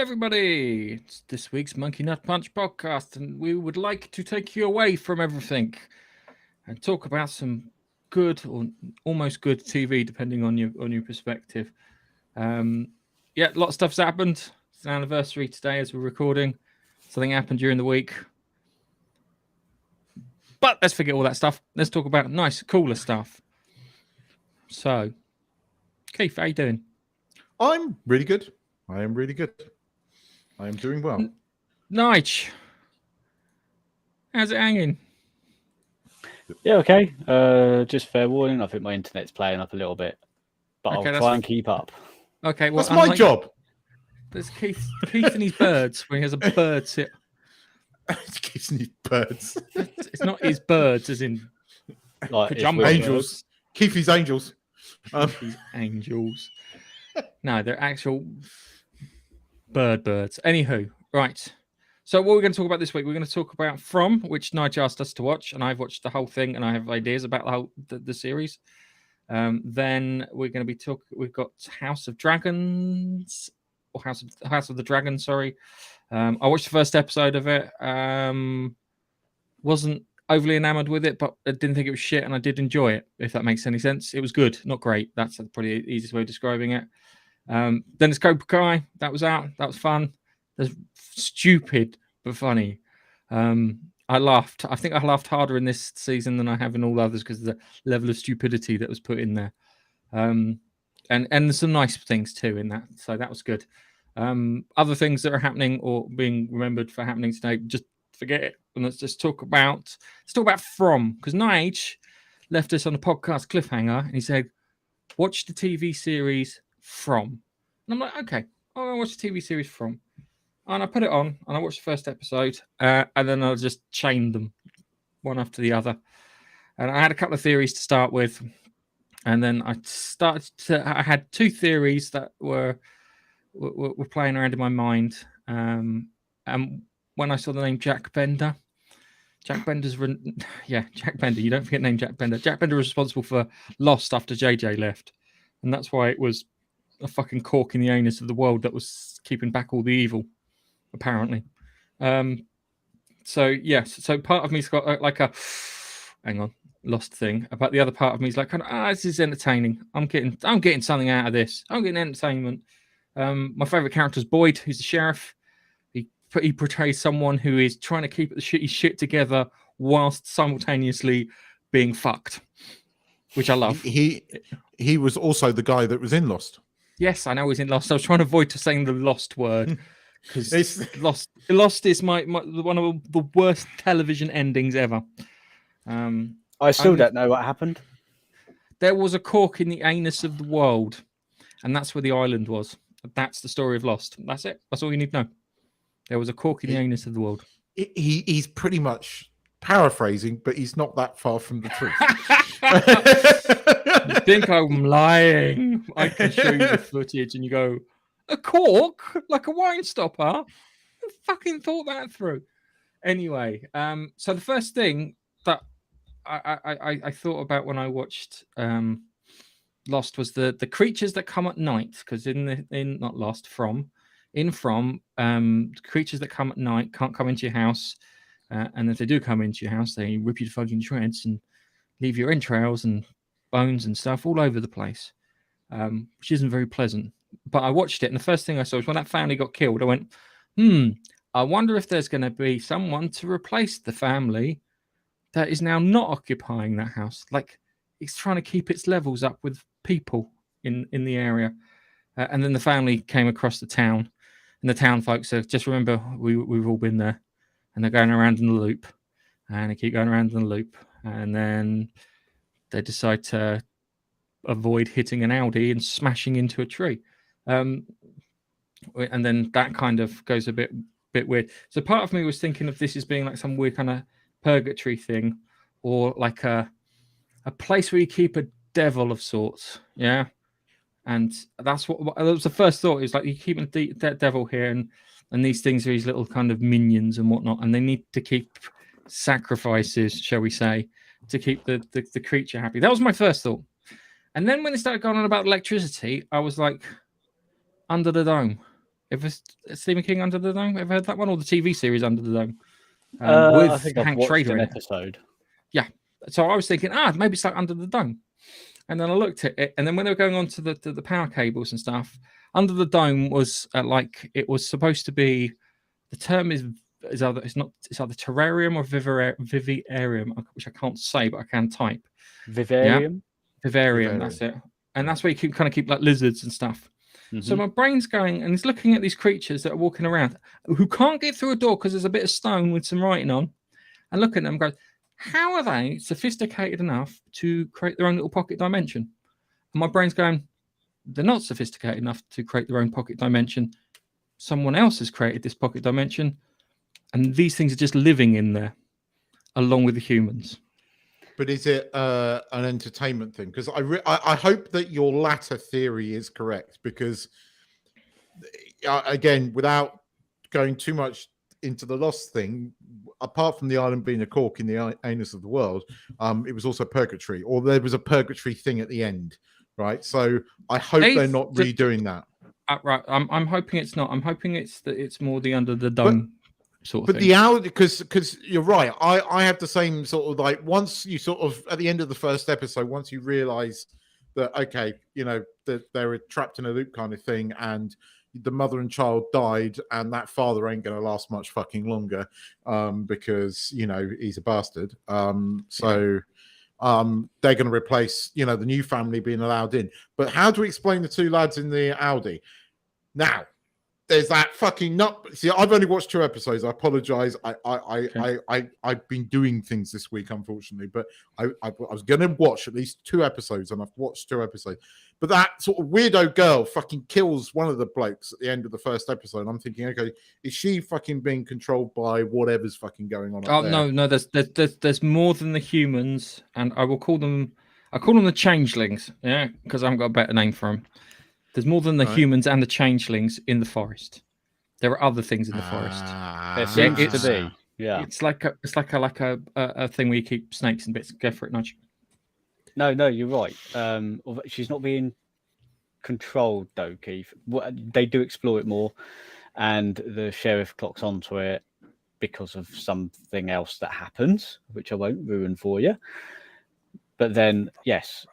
everybody. It's this week's Monkey Nut Punch podcast, and we would like to take you away from everything and talk about some good or almost good TV, depending on your perspective. Yeah, a lot of stuff's happened. It's an anniversary today as we're recording. Something happened during the week. But let's forget all that stuff. Let's talk about nice, cooler stuff. So, Keith, how you doing? I'm really good. I am really good. I am doing well. Nige, how's it hanging? Yeah, okay. Just fair warning, I think my internet's playing up a little bit, but Okay, I'll try and keep up. Okay, well, that's my job. There's Keith and his birds, where he has a bird sit. Keith and his birds. It's not his birds, as in Like angels. Keith his angels. His angels. No, they're actual birds. Anywho, right. So what we're going to talk about this week, we're going to talk about From, which Nigel asked us to watch, and I've watched the whole thing, and I have ideas about the series. Then we're going to be we've got House of Dragons, or House of the Dragon, sorry. I watched the first episode of it. Wasn't overly enamored with it, but I didn't think it was shit, and I did enjoy it, if that makes any sense. It was good, not great. That's probably the easiest way of describing it. Then there's Cobra Kai. That was out. That was fun. There's stupid but funny. I laughed. I think I laughed harder in this season than I have in all others because of the level of stupidity that was put in there. And there's some nice things too in that. So that was good. Other things that are happening or being remembered for happening today, just forget it. And let's talk about From, because Nige left us on a podcast cliffhanger and he said, watch the TV series From. And I'm like, okay, I'll watch the TV series From. And I put it on and I watched the first episode and then I just chained them one after the other. And I had a couple of theories to start with. And then I had two theories that were playing around in my mind. And when I saw the name Jack Bender, Jack Bender. You don't forget the name Jack Bender. Jack Bender was responsible for Lost after JJ left. And that's why it was a fucking cork in the anus of the world that was keeping back all the evil, apparently. So part of me's got like a Lost thing, but the other part of me is like, this is entertaining. I'm getting something out of this. I'm getting entertainment. My favorite character is Boyd, who's the sheriff. He portrays someone who is trying to keep the shitty shit together whilst simultaneously being fucked, which I love. He was also the guy that was in Lost. Yes, I know he's in Lost. I was trying to avoid saying the Lost word because Lost is my one of the worst television endings ever. I still don't know what happened. There was a cork in the anus of the world, and that's where the island was. That's the story of Lost. That's it. That's all you need to know. There was a cork in the anus of the world. He's pretty much paraphrasing, but he's not that far from the truth. You think I'm lying? I can show you the footage, and you go, a cork? Like a wine stopper? Who fucking thought that through? Anyway, so the first thing that I thought about when I watched Lost was the creatures that come at night, because creatures that come at night can't come into your house, and if they do come into your house, they rip you to fucking shreds and leave your entrails and bones and stuff all over the place, which isn't very pleasant. But I watched it, and the first thing I saw was when that family got killed. I went, I wonder if there's going to be someone to replace the family that is now not occupying that house. Like, it's trying to keep its levels up with people in the area. And then the family came across the town, and the town folks said, just remember, we've all been there. And they're going around in the loop, and they keep going around in the loop. And then they decide to avoid hitting an Audi and smashing into a tree. And then that kind of goes a bit weird. So part of me was thinking of this as being like some weird kind of purgatory thing, or like a place where you keep a devil of sorts. Yeah. And that's what that was the first thought, is like, you keep a devil here, and these things are these little kind of minions and whatnot, and they need to keep sacrifices, shall we say, to keep the creature happy. That was my first thought. And then when it started going on about electricity, I was like, Under the Dome. Ever Stephen King Under the Dome? Ever heard that one, or the TV series Under the Dome? I With think I've Hank watched Schrader an in it. episode. So I was thinking, maybe it's like Under the Dome. And then I looked at it, and then when they were going on to the power cables and stuff, Under the Dome was like, it was supposed to be, the term is either it's terrarium or vivarium, which I can't say, but I can type. Vivarium. Vivarium, that's it. And that's where you kind of keep like lizards and stuff. So my brain's going and it's looking at these creatures that are walking around who can't get through a door because there's a bit of stone with some writing on, and look at them and go, how are they sophisticated enough to create their own little pocket dimension? And my brain's going, they're not sophisticated enough to create their own pocket dimension. Someone else has created this pocket dimension, and these things are just living in there along with the humans. But is it an entertainment thing? Because I hope that your latter theory is correct. Because again, without going too much into the Lost thing, apart from the island being a cork in the anus of the world, it was also purgatory, or there was a purgatory thing at the end, right? So I hope they're not redoing that. Right, I'm hoping it's not. I'm hoping it's more the Under the Dome sort of thing. But the hour, because you're right. I have the same sort of like, once you sort of at the end of the first episode, once you realize that okay, that they're trapped in a loop kind of thing, and the mother and child died, and that father ain't going to last much fucking longer, because he's a bastard. They're going to replace the new family being allowed in. But how do we explain the two lads in the Audi? Now, there's that fucking nut. See, I've only watched 2 episodes. I apologize. I've been doing things this week, unfortunately. But I was going to watch at least 2 episodes, and I've watched 2 episodes. But that sort of weirdo girl fucking kills one of the blokes at the end of the first episode. And I'm thinking, okay, is she fucking being controlled by whatever's fucking going on? Oh no, there's more than the humans, and I call them the changelings, yeah, because I haven't got a better name for them. There's more than the humans and the changelings in the forest. There are other things in the forest. There seems to be. Yeah, it's like a thing where you keep snakes and bits. Go for it, Nudge. No, you're right. She's not being controlled though, Keith. They do explore it more, and the sheriff clocks onto it because of something else that happens, which I won't ruin for you. But then, yes.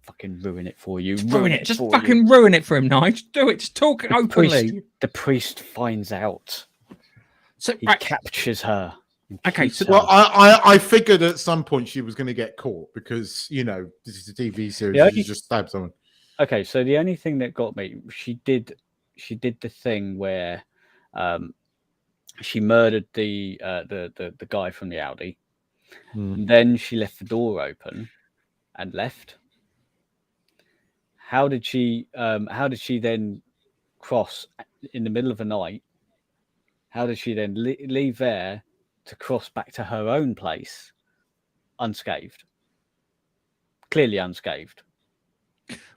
Fucking ruin it for you. Ruin it for him, Nige. Do it. Just talk openly. The priest finds out. So he captures her. Okay. So, well, I figured at some point she was going to get caught because this is a TV series. She just stabbed someone. Okay, so the only thing that got me, she did the thing where, she murdered the guy from the Audi. And then she left the door open and left. How did she then cross in the middle of the night? How did she then leave there to cross back to her own place unscathed? Clearly unscathed.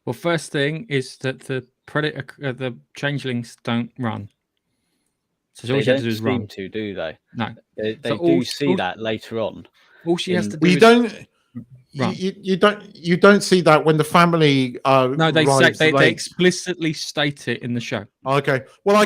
Well, first thing is that the predator, the changelings don't run. So all she has to do is run. Do they? No. They do see that later on. All she has to do is... You don't see that when the family no, they explicitly state it in the show. Okay, well,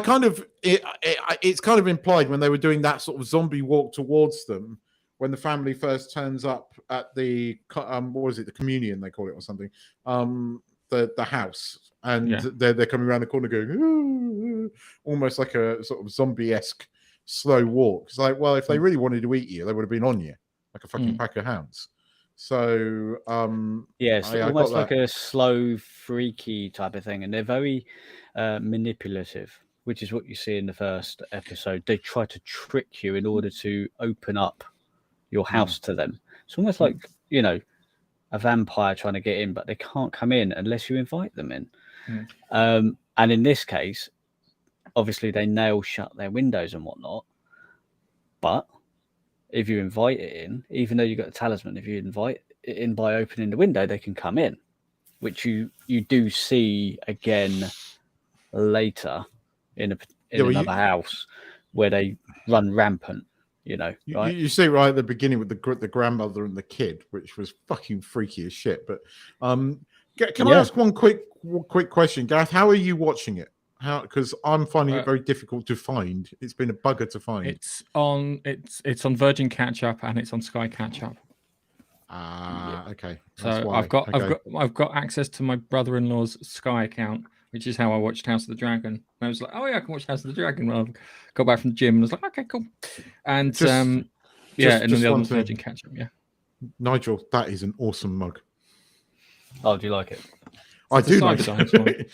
it's kind of implied when they were doing that sort of zombie walk towards them when the family first turns up at the what is it, the communion they call it or something, the house, and they're coming around the corner going ooh, almost like a sort of zombie-esque slow walk. It's like, well, if they really wanted to eat you, they would have been on you like a fucking pack of hounds. So yes, almost like a slow, freaky type of thing, and they're very manipulative, which is what you see in the first episode. They try to trick you in order to open up your house to them. It's almost like a vampire trying to get in, but they can't come in unless you invite them in. And in this case, obviously they nail shut their windows and whatnot, but if you invite it in, even though you've got a talisman, if you invite it in by opening the window, they can come in, which you do see again later in another house where they run rampant. Right? You see right at the beginning with the grandmother and the kid, which was fucking freaky as shit. But can I ask one quick question, Gareth? How are you watching it? How? Because I'm finding it very difficult to find. It's been a bugger to find. It's on Virgin Catch Up and it's on Sky Catch Up. Okay. That's so I've got access to my brother-in-law's Sky account, which is how I watched House of the Dragon. And I was like, oh yeah, I can watch House of the Dragon. Well, I got back from the gym and I was like, okay, cool. And and then the other Virgin Catch Up. Yeah. Nigel, that is an awesome mug. Oh, do you like it? I do like it.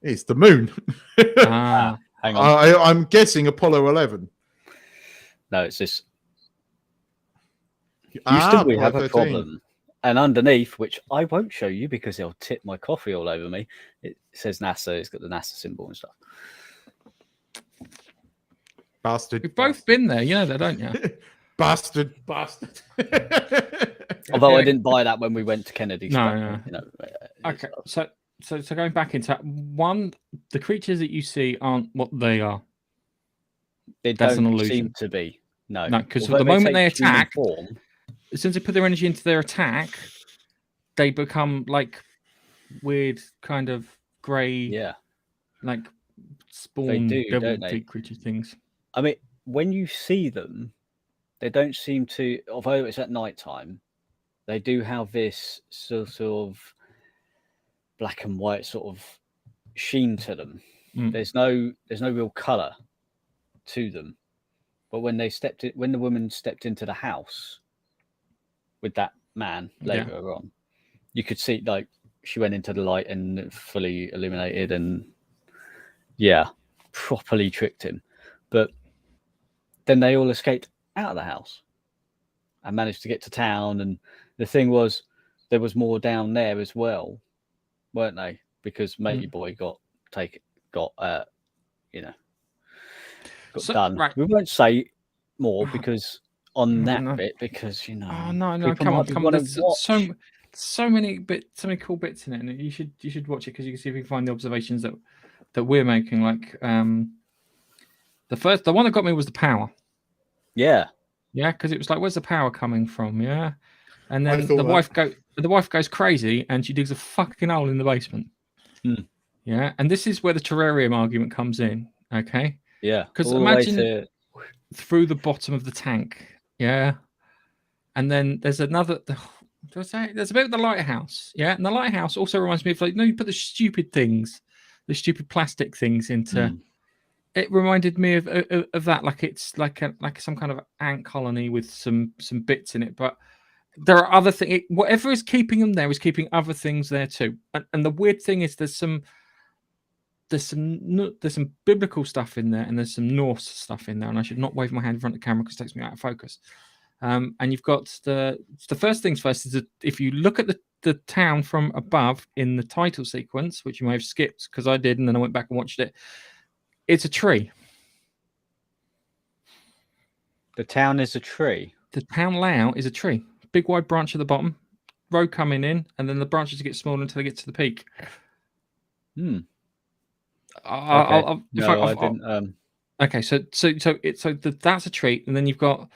It's the moon. Hang on. I'm guessing Apollo 11. No, it's this. Houston, we have a problem. And underneath, which I won't show you because it'll tip my coffee all over me, it says NASA. It's got the NASA symbol and stuff. Bastard. We've both been there. You know that, don't you? Bastard. Although I didn't buy that when we went to Kennedy. No. You know, okay, so going back into one, the creatures that you see aren't what they are. That's an illusion. Seem to be. No, because the moment they attack, as soon as they put their energy into their attack, they become like weird kind of grey, like spawn devil creature things. I mean, when you see them, they don't seem to, although it's at night time, they do have this sort of black and white sort of sheen to them. There's no real colour to them. But when the woman stepped into the house with that man later on, you could see like she went into the light and fully illuminated and properly tricked him. But then they all escaped out of the house and managed to get to town. And the thing was, there was more down there as well, weren't they? Because Matey Boy got done. Right. We won't say more because on that bit, because come on. There's so many cool bits in it, and you should watch it because you can see if you can find the observations that we're making. Like the one that got me was the power. Yeah, because it was like, where's the power coming from? Yeah, and then the wife goes crazy and she digs a fucking hole in the basement. Yeah, and this is where the terrarium argument comes in. Okay. Yeah, because imagine through the bottom of the tank. Yeah, and then there's another. There's a bit of the lighthouse. Yeah, and the lighthouse also reminds me of you put the stupid plastic things into. It reminded me of that, like it's like some kind of ant colony with some bits in it. But there are other things. Whatever is keeping them there is keeping other things there too. And the weird thing is there's some biblical stuff in there, and there's some Norse stuff in there. And I should not wave my hand in front of the camera because it takes me out of focus. And you've got the first things first is that if you look at the town from above in the title sequence, which you may have skipped because I did, and then I went back and watched it. It's a tree. The town is a tree. The town layout is a tree. Big wide branch at the bottom, road coming in, and then the branches get smaller until they get to the peak. I didn't. Okay, so that's a treat, and then you've got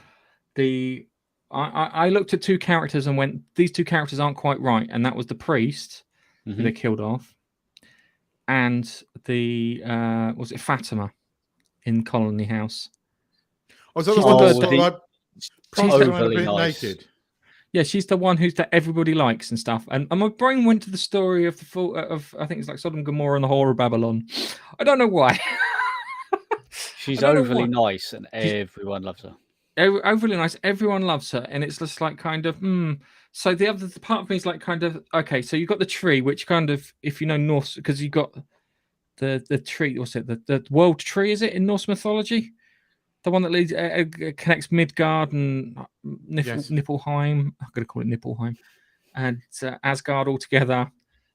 the. I looked at two characters and went, these two characters aren't quite right, and that was the priest who they killed off, and the was it Fatima in Colony House? Was that the one that's overly nice? Naked? Yeah, she's the one that everybody likes and stuff. And my brain went to the story of I think it's like Sodom and Gomorrah and the Whore of Babylon. I don't know why. She's overly nice and everyone loves her. Overly nice, everyone loves her, and it's just like kind of So the other part of me is like kind of okay. So you've got the tree, which kind of, if you know Norse, because you got the tree. What's it? The world tree, is it in Norse mythology? The one that leads connects Midgard and Niflheim. I'm going to call it Niflheim, and Asgard all together.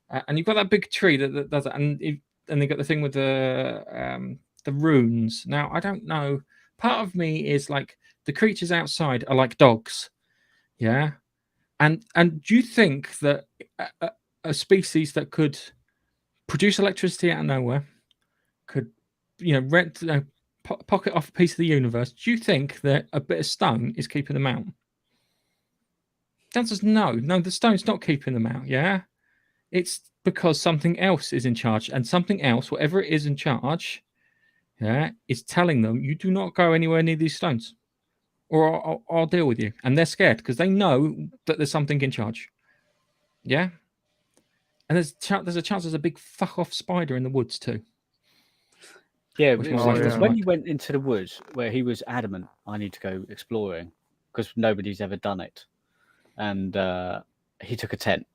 And you've got that big tree that does that, and you've got the thing with the runes. Now I don't know. Part of me is like the creatures outside are like dogs, yeah. And do you think that a species that could produce electricity out of nowhere could, pocket off a piece of the universe? Do you think that a bit of stone is keeping them out? The answer is no. No, the stone's not keeping them out. Yeah, It's because something else is in charge, and something else, whatever it is in charge, is telling them you do not go anywhere near these stones, or I'll deal with you. And they're scared because they know that there's something in charge. Yeah, and there's a chance there's a big fuck off spider in the woods too. Yeah, when he went into the woods where he was adamant, I need to go exploring because nobody's ever done it, and he took a tent,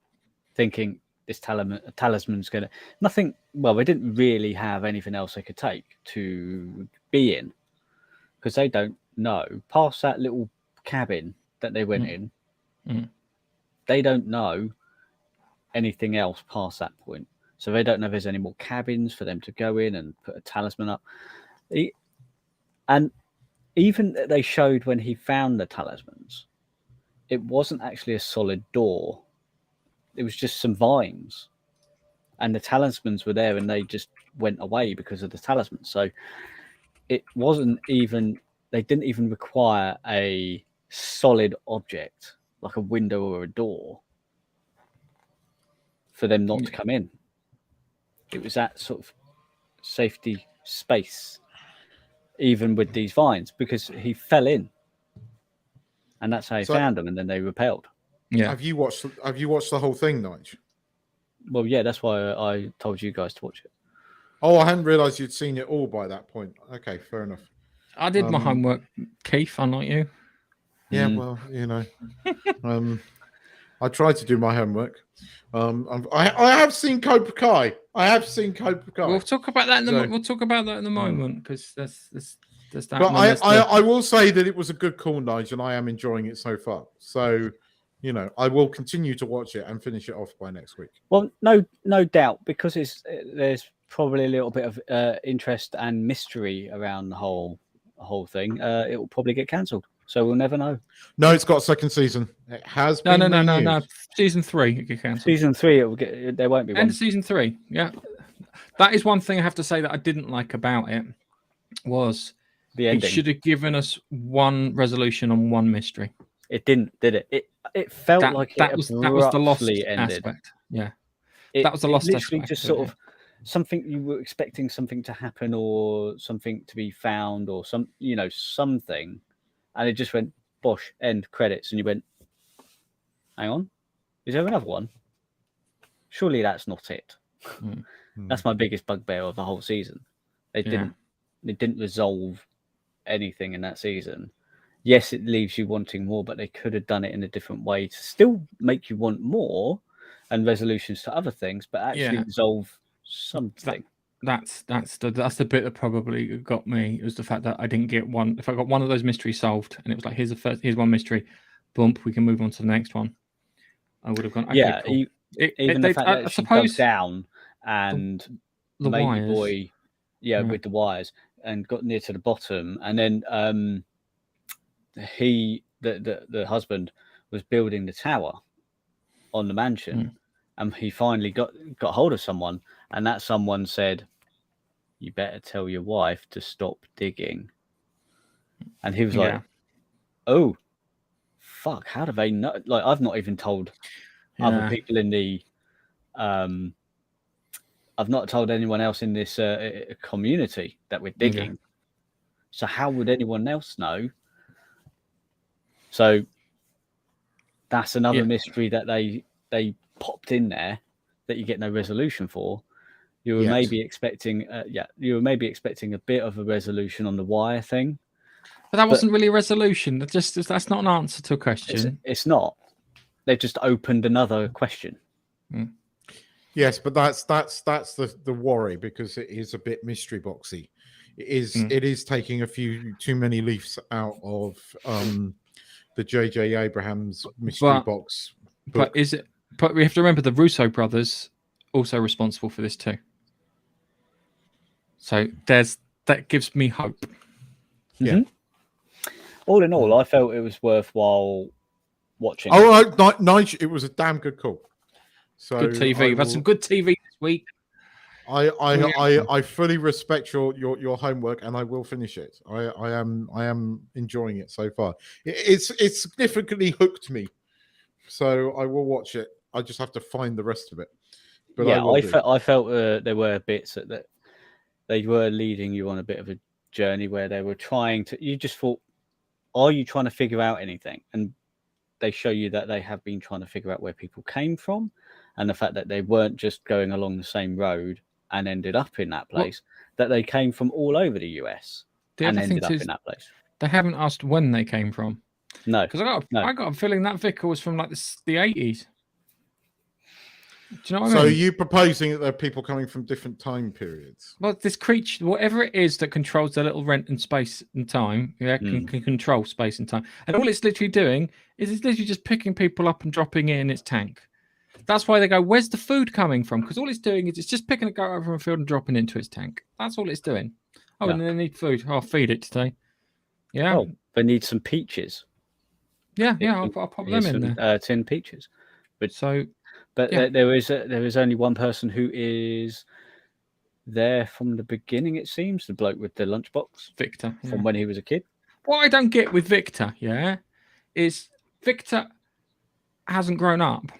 thinking this talisman's gonna nothing. Well, they didn't really have anything else they could take to be in because they don't know past that little cabin that they went in. They don't know anything else past that point. So they don't know if there's any more cabins for them to go in and put a talisman up. And even they showed when he found the talismans, it wasn't actually a solid door. It was just some vines. And the talismans were there and they just went away because of the talismans. So it wasn't even, they didn't even require a solid object like a window or a door for them not to come in. It was that sort of safety space, even with these vines, because he fell in, and that's how he found them, and then they repelled. Yeah. Have you watched the whole thing, Nigel? Well, yeah, that's why I told you guys to watch it. Oh, I hadn't realised you'd seen it all by that point. Okay, fair enough. I did my homework, Keith, unlike you. Yeah, well, you know, I tried to do my homework. I have seen Cobra Kai. We'll talk about that in the moment because that's that. But I will say that it was a good call, Nigel, and I am enjoying it so far. So, you know, I will continue to watch it and finish it off by next week. Well, no doubt, because there's probably a little bit of interest and mystery around the whole thing. It will probably get cancelled. So we'll never know. No, it's got a second season. It has been no. Season 3 it get cancelled. Season 3 there won't be one. End of season 3. Yeah, that is one thing I have to say that I didn't like about it was the ending. It should have given us one resolution on one mystery. It didn't, did it? It felt like that was the lost ended. aspect. Yeah, that was the lost literally aspect. Just sort of something you were expecting something to happen or something to be found or something. And it just went, bosh, end credits. And you went, hang on, is there another one? Surely that's not it. That's my biggest bugbear of the whole season. They didn't resolve anything in that season. Yes, it leaves you wanting more, but they could have done it in a different way to still make you want more and resolutions to other things, but actually resolve something. That's the bit that probably got me. It was the fact that I didn't get one. If I got one of those mysteries solved, and it was like, here's one mystery, bump, we can move on to the next one. I would have gone. Okay, cool. Even the fact that she dug down and the made wires. The boy, with the wires, and got near to the bottom, and then the husband was building the tower on the mansion. And he finally got hold of someone, and that someone said, "You better tell your wife to stop digging." And he was like, "Oh, fuck! How do they know? Like, I've not even told other people in the, I've not told anyone else in this community that we're digging. So how would anyone else know?" So that's another mystery that they popped in there that you get no resolution for. You were maybe expecting a bit of a resolution on the wire thing, but that wasn't really a resolution. That's not an answer to a question. It's not. They just opened another question. Yes, but that's the worry, because it is a bit mystery boxy. It is taking a few too many leaves out of the J.J. Abrams mystery box book. But we have to remember the Russo brothers also responsible for this too. So that gives me hope. Yeah. All in all, I felt it was worthwhile watching. Oh, Nigel, it was a damn good call. So good TV. We've had some good TV this week. I fully respect your homework, and I will finish it. I am enjoying it so far. It's significantly hooked me, so I will watch it. I just have to find the rest of it. but yeah, I felt there were bits that they were leading you on a bit of a journey where they were trying to. You just thought, are you trying to figure out anything? And they show you that they have been trying to figure out where people came from, and the fact that they weren't just going along the same road and ended up in that place, that they came from all over the US and ended up in that place. They haven't asked when they came from. No, because I got a feeling that vicar was from like the 80s. Do you know what I mean? So are you proposing that there are people coming from different time periods? Well, this creature, whatever it is that controls the little rent and space and time, can control space and time. And all it's literally doing is it's literally just picking people up and dropping it in its tank. That's why they go, where's the food coming from? Because all it's doing is it's just picking a guy over from a field and dropping it into its tank. That's all it's doing. Oh, and they need food. I'll feed it today. Yeah. Oh, they need some peaches. Yeah, I'll pop them in there. Tin peaches. But yeah. there is only one person who is there from the beginning. It seems the bloke with the lunchbox, Victor, from when he was a kid. What I don't get with Victor, is Victor hasn't grown up,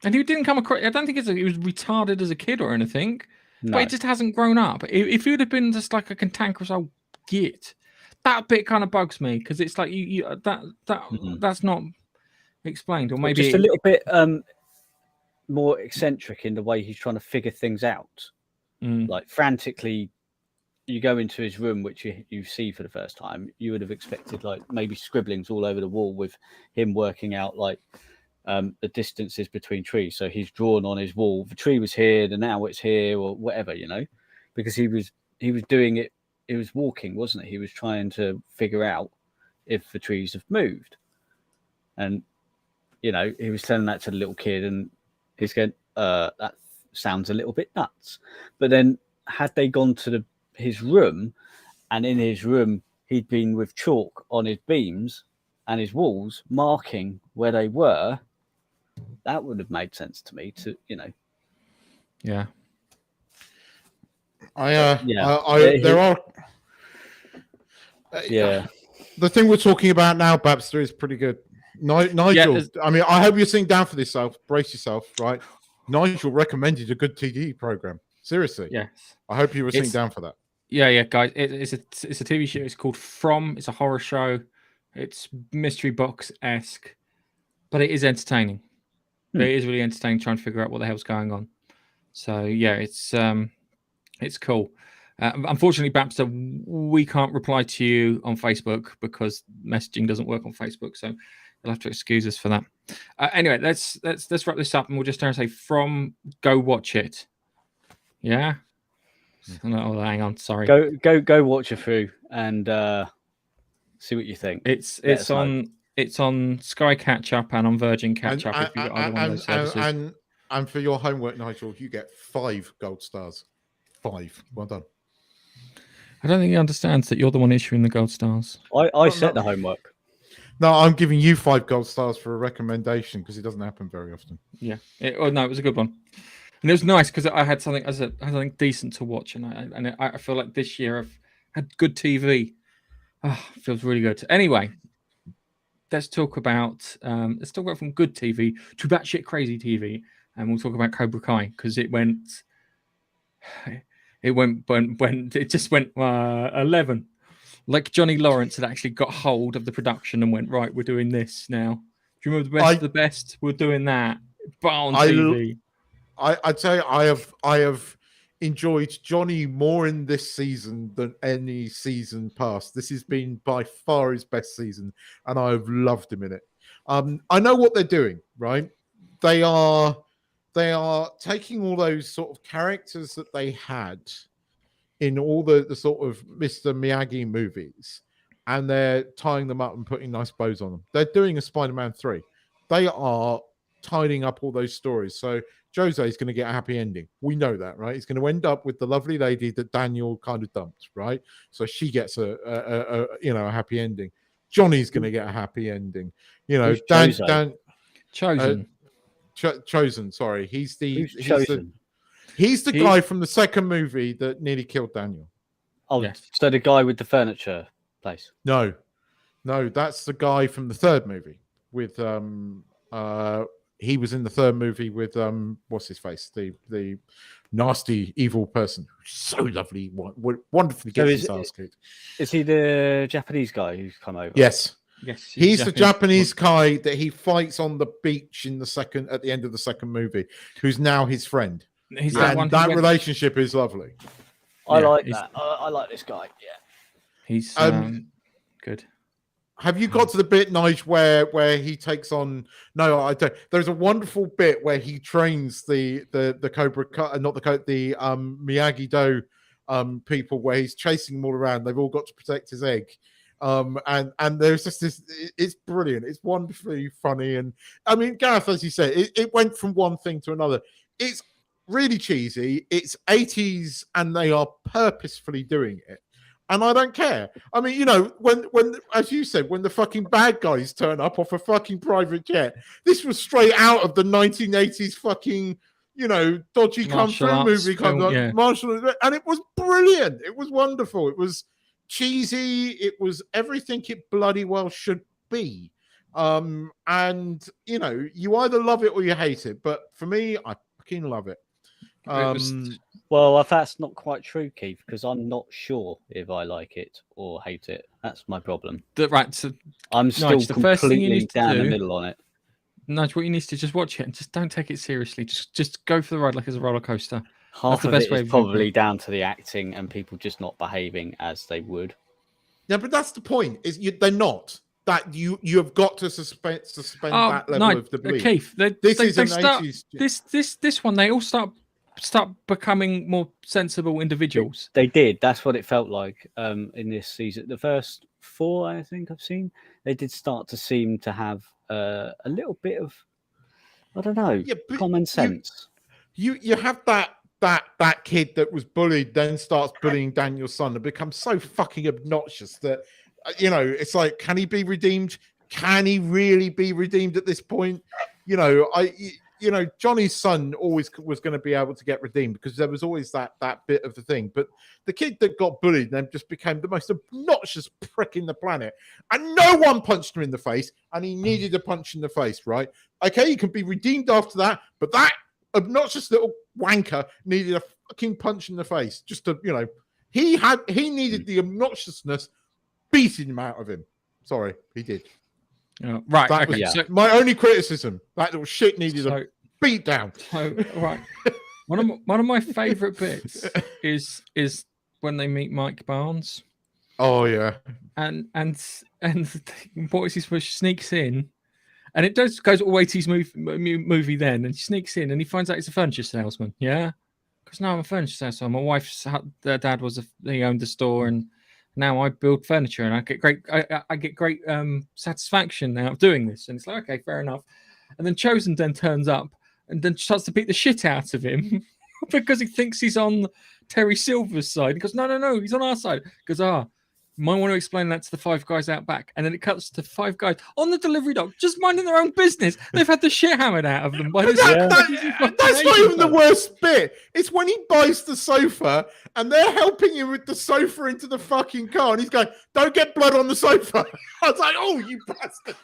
and he didn't come across. I don't think he was retarded as a kid or anything, but he just hasn't grown up. If he would have been just like a cantankerous old git, that bit kind of bugs me because it's like that's not explained, or maybe just a little bit more eccentric in the way he's trying to figure things out. Like frantically, you go into his room, which you see for the first time. You would have expected like maybe scribblings all over the wall with him working out like the distances between trees. So he's drawn on his wall. The tree was here, and now it's here, or whatever, because he was doing it. He was walking, wasn't he? He was trying to figure out if the trees have moved. And, he was telling that to the little kid and he's going, that sounds a little bit nuts. But then had they gone to his room, and in his room, he'd been with chalk on his beams and his walls marking where they were, that would have made sense to me Yeah. There are. The thing we're talking about now, Babster, is pretty good. Nigel, I hope you're sitting down for this, brace yourself, right? Nigel recommended a good TV program. Seriously. Yes. I hope you were sitting down for that. Yeah, guys. It's a TV show. It's called From. It's a horror show. It's mystery box-esque, but it is entertaining. It is really entertaining trying to figure out what the hell's going on. So yeah, it's cool. Unfortunately, Babster, we can't reply to you on Facebook because messaging doesn't work on Facebook. So you'll have to excuse us for that. Anyway, let's wrap this up, and we'll just say From. Go watch it. Yeah. No, hang on. Sorry. Go watch it through and see what you think. It's on Sky Catch Up and on Virgin Catch Up if you've got either one of those services. And for your homework, Nigel, you get 5 gold stars. 5. Well done. I don't think he understands that you're the one issuing the gold stars. I set the homework. No, I'm giving you 5 gold stars for a recommendation because it doesn't happen very often. Yeah. It was a good one. And it was nice because I had something decent to watch, and I feel like this year I've had good TV. Oh, it feels really good. Anyway, let's talk about from good TV to batshit crazy TV, and we'll talk about Cobra Kai because it just went 11. Like Johnny Lawrence had actually got hold of the production and went, right, we're doing this now. Do you remember the best of the best? We're doing that, but on TV. I'd say I have enjoyed Johnny more in this season than any season past. This has been by far his best season, and I've loved him in it. I know what they're doing, right? They are taking all those sort of characters that they had in all the sort of Mr. Miyagi movies, and they're tying them up and putting nice bows on them. They're doing a Spider-Man 3. They are tidying up all those stories. So Jose is going to get a happy ending. We know that, right? He's going to end up with the lovely lady that Daniel kind of dumped, right? So she gets a happy ending. Johnny's going to get a happy ending. Chosen. Sorry, he's the guy from the second movie that nearly killed Daniel. Oh, yes. So the guy with the furniture place? No, that's the guy from the third movie with he was in the third movie with what's his face, the nasty evil person, so lovely, wonderfully gets his ass kicked. Is he the Japanese guy who's come over? Yes. He's the Japanese guy that he fights on the beach at the end of the second movie, who's now his friend. That relationship is lovely. I like that. I like this guy. Yeah, he's good. Have you got to the bit, Nige, where he takes on? No, I don't. There's a wonderful bit where he trains the Cobra, not the Miyagi-Do people, where he's chasing them all around. They've all got to protect his egg. And there's just this. It's brilliant. It's wonderfully funny, and I mean, Gareth, as you said, it went from one thing to another. It's really cheesy. It's 80s, and they are purposefully doing it. And I don't care. I mean, you know, when as you said, when the fucking bad guys turn up off a fucking private jet, this was straight out of the 1980s fucking, you know, dodgy kung fu movie, martial, and it was brilliant. It was wonderful. It was cheesy. It was everything it bloody well should be. And you know, you either love it or you hate it. But for me, I fucking love it. Well, that's not quite true, Keith, because I'm not sure if I like it or hate it. That's my problem. Right, so I'm still completely down the middle on it. Nudge, what you need to just watch it and just don't take it seriously. Just go for the ride like it's a roller coaster. Half of it is probably down to the acting and people just not behaving as they would. Yeah, but that's the point. They're not. That you have got to suspend that level of the belief. Keith, this one they all start becoming more sensible individuals. They did. That's what it felt like in this season. The first 4 I think I've seen, they did start to seem to have a little bit of, I don't know, common sense. You have that kid that was bullied, then starts bullying Daniel's son and becomes so fucking obnoxious that, you know, it's like, can he be redeemed? Can he really be redeemed at this point? You know, Johnny's son always was going to be able to get redeemed because there was always that bit of the thing. But the kid that got bullied then just became the most obnoxious prick in the planet. And no one punched him in the face, and he needed a punch in the face, right? Okay, he can be redeemed after that, but that obnoxious little wanker needed a fucking punch in the face. Just to, you know, he needed the obnoxiousness beating him out of him. Sorry, he did. Right. That was my only criticism. That little shit needed a beat down. Right. One of my favourite bits is when they meet Mike Barnes. Oh yeah. And what is his push? Sneaks in, and it goes all 80s movie then, and he sneaks in and he finds out he's a furniture salesman. Yeah, because now I'm a furniture salesman. My wife's dad he owned the store, and now I build furniture, and I get great satisfaction out of doing this. And it's like, okay, fair enough. And then Chosen then turns up and then starts to beat the shit out of him because he thinks he's on Terry Silver's side. He goes, no, he's on our side. He goes, you might want to explain that to the 5 guys out back. And then it cuts to 5 guys on the delivery dock, just minding their own business. They've had the shit hammered out of them by this. That's not even the worst bit. It's when he buys the sofa and they're helping him with the sofa into the fucking car. And he's going, don't get blood on the sofa. I was like, oh, you bastard.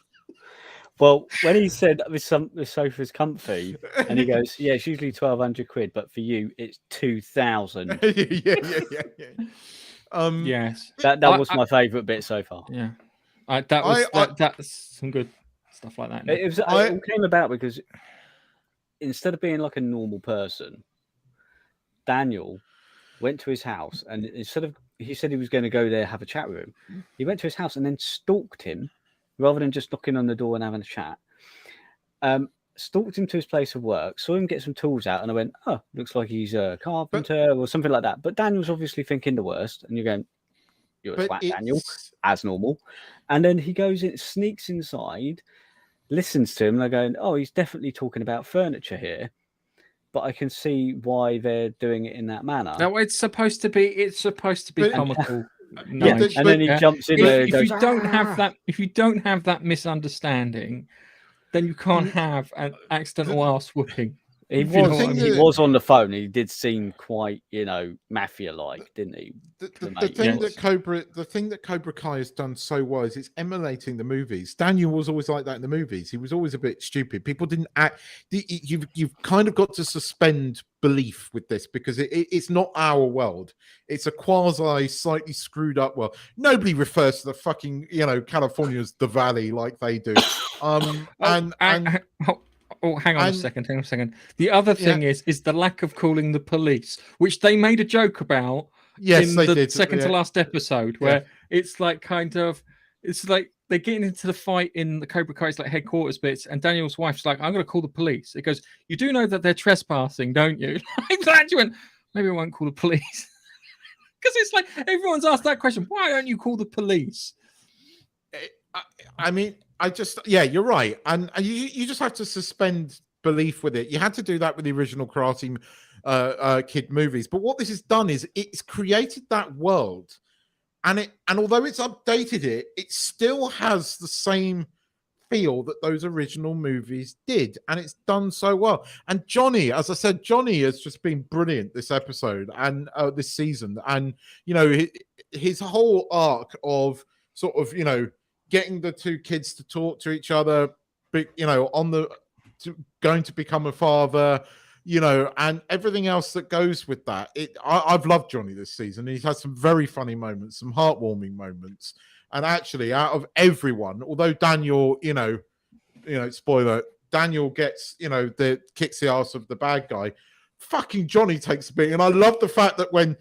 Well, when he said the sofa's comfy, and he goes, yeah, it's usually 1,200 quid, but for you, it's 2,000. Yeah. Yes, that was my favourite bit so far. Yeah, that's some good stuff like that. It came about because instead of being like a normal person, Daniel went to his house, and he said he was going to go there have a chat with him. He went to his house and then stalked him rather than just knocking on the door and having a chat. Stalked him to his place of work, saw him get some tools out, and I went, oh, looks like he's a carpenter or something like that. But Daniel's obviously thinking the worst, and you're going, you're a twat, Daniel, as normal. And then he goes in, sneaks inside, listens to him, and they're going, oh, he's definitely talking about furniture here. But I can see why they're doing it in that manner. No, it's supposed to be comical. Nice. And then he jumps in there. If you don't have that misunderstanding, then you can't have an accidental ass whooping. He was on the phone. He did seem quite, mafia-like, didn't he? The thing that Cobra Kai has done so well is it's emulating the movies. Daniel was always like that in the movies. He was always a bit stupid. People didn't act. You've kind of got to suspend belief with this because it's not our world. It's a quasi, slightly screwed up world. Nobody refers to the fucking California as the Valley like they do. Oh, hang on a second. The other thing is the lack of calling the police, which they made a joke about in the second to last episode, where it's like it's like they're getting into the fight in the Cobra Kai's like headquarters bits, and Daniel's wife's like, "I'm going to call the police." It goes, "You do know that they're trespassing, don't you?" She went, "Maybe I won't call the police," because it's like everyone's asked that question. Why don't you call the police? I mean, you're right, and you just have to suspend belief with it. You had to do that with the original Karate Kid movies, but what this has done is it's created that world, and although it's updated it still has the same feel that those original movies did, and it's done so well. And Johnny, as I said, Johnny has just been brilliant this episode and this season, and his whole arc of sort of getting the two kids to talk to each other, going to become a father, and everything else that goes with that. I've loved Johnny this season. He's had some very funny moments, some heartwarming moments. And actually, out of everyone, although Daniel, spoiler, Daniel gets, kicks the ass of the bad guy, fucking Johnny takes a beating. And I love the fact that when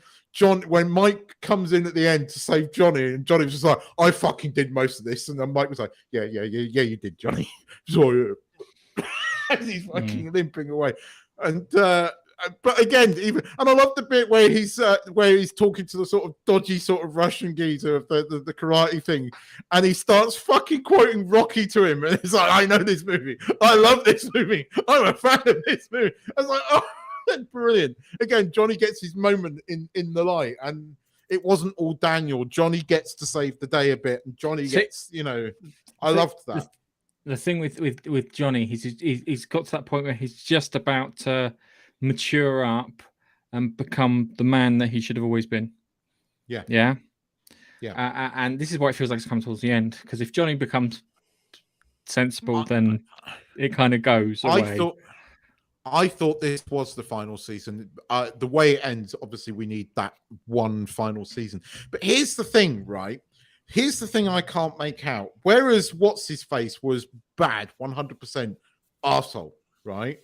Mike comes in at the end to save Johnny, and Johnny was just like, "I fucking did most of this," and then Mike was like, "Yeah, you did, Johnny." So he's fucking limping away, and but again, and I love the bit where he's talking to the sort of dodgy sort of Russian geezer of the karate thing, and he starts fucking quoting Rocky to him, and he's like, "I know this movie. I love this movie. I'm a fan of this movie." I was like, "Oh." Brilliant. Again, Johnny gets his moment in the light, and it wasn't all Daniel. Johnny gets to save the day a bit, and Johnny gets, I loved that. The thing with Johnny, he's got to that point where he's just about to mature up and become the man that he should have always been. Yeah. And this is why it feels like it's come towards the end, because if Johnny becomes sensible, then it kind of goes away. I thought this was the final season. The way it ends, obviously, we need that one final season. But here's the thing, right? Here's the thing I can't make out. Whereas What's His Face was bad, 100% arsehole, right?